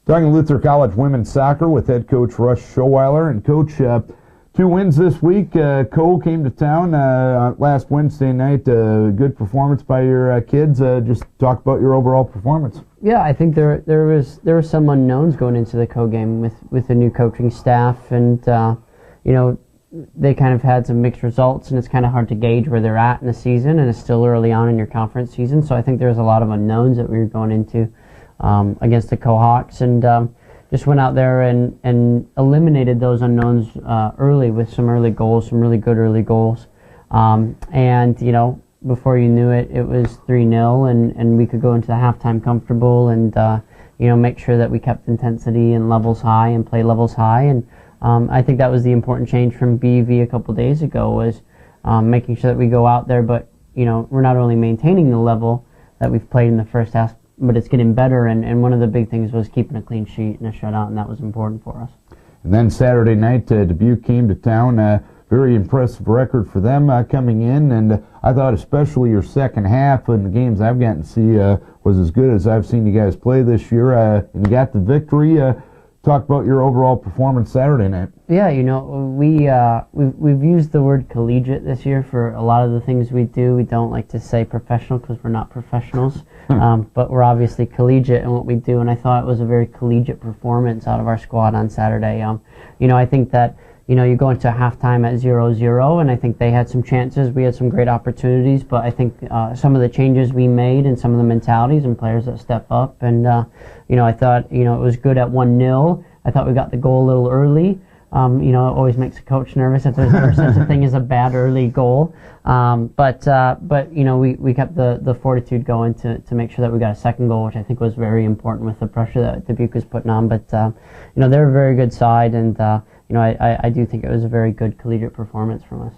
Talking Luther College women's soccer with head coach Russ Schoweiler. And Coach, 2 wins this week. Cole came to town last Wednesday night. Good performance by your kids. Just talk about your overall performance. Yeah, I think there were some unknowns going into the Cole game with the new coaching staff, and they kind of had some mixed results, and it's kind of hard to gauge where they're at in the season, and it's still early on in your conference season. So I think there's a lot of unknowns that we were going into against the Cohawks, and just went out there and eliminated those unknowns early with some early goals, some really good early goals. And before you knew it, it was 3-0, and we could go into the halftime comfortable and make sure that we kept intensity and levels high and play levels high. And I think that was the important change from BV a couple days ago, was making sure that we go out there, but we're not only maintaining the level that we've played in the first half, but it's getting better, and one of the big things was keeping a clean sheet and a shutout, and that was important for us. And then Saturday night, Dubuque came to town. Very impressive record for them coming in, and I thought especially your second half in the games I've gotten to see was as good as I've seen you guys play this year, and you got the victory. Talk about your overall performance Saturday night. Yeah, we've used the word collegiate this year for a lot of the things we do. We don't like to say professional because we're not professionals, but we're obviously collegiate in what we do, and I thought it was a very collegiate performance out of our squad on Saturday. I think that you go into halftime at 0-0, and I think they had some chances. We had some great opportunities, but I think some of the changes we made and some of the mentalities and players that step up, and I thought it was good at 1-0. I thought we got the goal a little early. It always makes a coach nervous if there's ever such a thing as a bad early goal. But we kept the fortitude going to make sure that we got a second goal, which I think was very important with the pressure that Dubuque was putting on. But they're a very good side, and I do think it was a very good collegiate performance from us.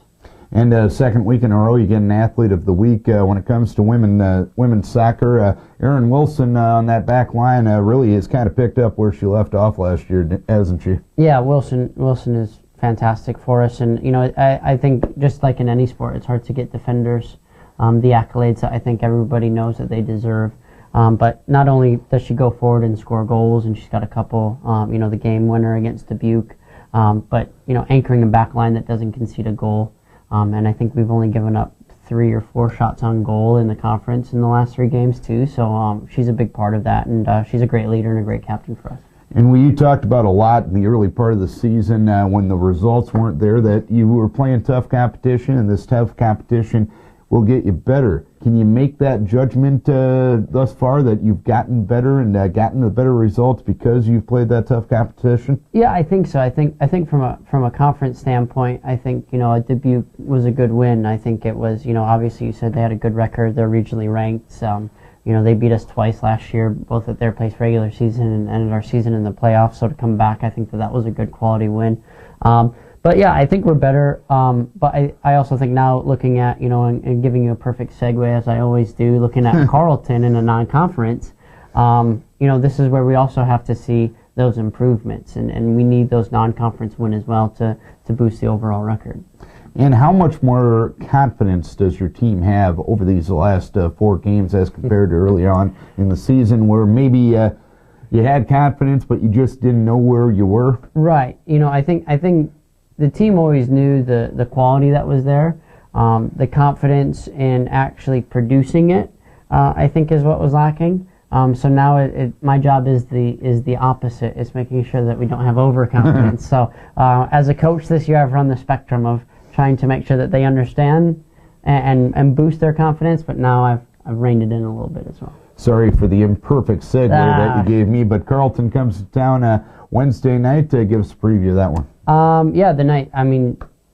And second week in a row, you get an Athlete of the Week. When it comes to women's soccer, Erin Wilson on that back line really has kind of picked up where she left off last year, hasn't she? Yeah, Wilson is fantastic for us. And, I think just like in any sport, it's hard to get defenders the accolades that I think everybody knows that they deserve. But not only does she go forward and score goals, and she's got a couple, the game winner against Dubuque, but, anchoring a back line that doesn't concede a goal. And I think we've only given up 3 or 4 shots on goal in the conference in the last 3 games too. So she's a big part of that, and she's a great leader and a great captain for us. And you talked about a lot in the early part of the season when the results weren't there, that you were playing tough competition, and this tough competition will get you better. Can you make that judgment thus far that you've gotten better and gotten the better results because you've played that tough competition? Yeah, I think so. I think from a conference standpoint, I think Dubuque was a good win. I think it was obviously you said they had a good record. They're regionally ranked. They beat us twice last year, both at their place regular season and at our season in the playoffs. So to come back, I think that was a good quality win. But yeah, I think we're better. But I also think now looking at, and giving you a perfect segue as I always do, looking at Carlton in a non-conference, this is where we also have to see those improvements, and we need those non-conference win as well to boost the overall record. And how much more confidence does your team have over these last 4 games as compared to early on in the season, where maybe you had confidence but you just didn't know where you were? Right. I think the team always knew the quality that was there. The confidence in actually producing it, I think, is what was lacking. So now my job is the opposite. It's making sure that we don't have overconfidence. So as a coach this year, I've run the spectrum of trying to make sure that they understand and boost their confidence, but now I've reined it in a little bit as well. Sorry for the imperfect segue that you gave me, but Carlton comes to town Wednesday night. Give us a preview of that one. The night.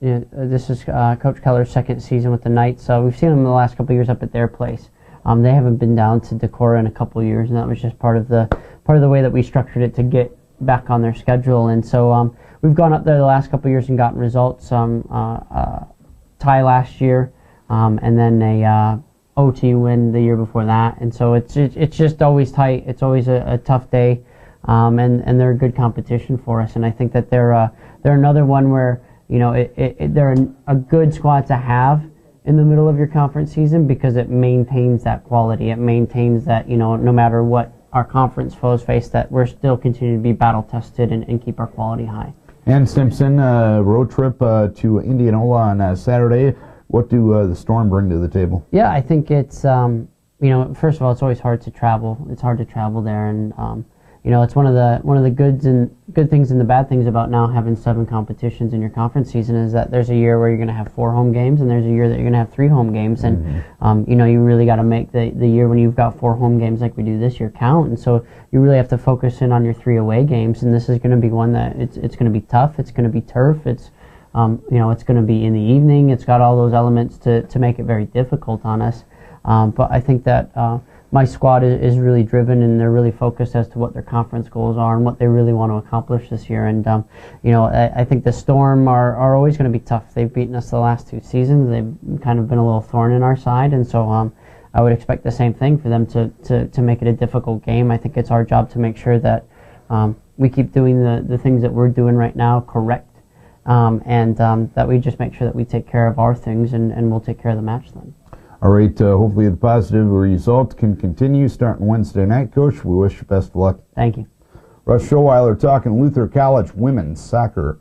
This is Coach Keller's second season with the Knights, so we've seen them the last couple of years up at their place. They haven't been down to Decorah in a couple of years, and that was just part of the way that we structured it to get back on their schedule. And so we've gone up there the last couple of years and gotten results. Tie last year, and then a OT win the year before that. And so it's just always tight. It's always a tough day, and they're a good competition for us. And I think that they're another one where they're a good squad to have in the middle of your conference season, because it maintains that quality. It maintains that no matter what our conference foes face, that we're still continuing to be battle tested and keep our quality high. And Simpson, road trip to Indianola on Saturday. What do the Storm bring to the table? Yeah, I think it's first of all, it's always hard to travel. It's hard to travel there, and it's one of the good things and the bad things about now having 7 competitions in your conference season is that there's a year where you're going to have 4 home games, and there's a year that you're going to have 3 home games, and you really got to make the year when you've got 4 home games like we do this year count, and so you really have to focus in on your 3 away games, and this is going to be one that it's going to be tough. It's going to be turf. It's it's going to be in the evening. It's got all those elements to make it very difficult on us. But I think that my squad is really driven, and they're really focused as to what their conference goals are and what they really want to accomplish this year. And I think the Storm are always going to be tough. They've beaten us the last 2 seasons. They've kind of been a little thorn in our side, and so I would expect the same thing for them to make it a difficult game. I think it's our job to make sure that we keep doing the things that we're doing right now correct. And that we just make sure that we take care of our things, and we'll take care of the match then. All right, hopefully the positive result can continue starting Wednesday night, Coach. We wish you best of luck. Thank you. Russ Showeiler talking Luther College women's soccer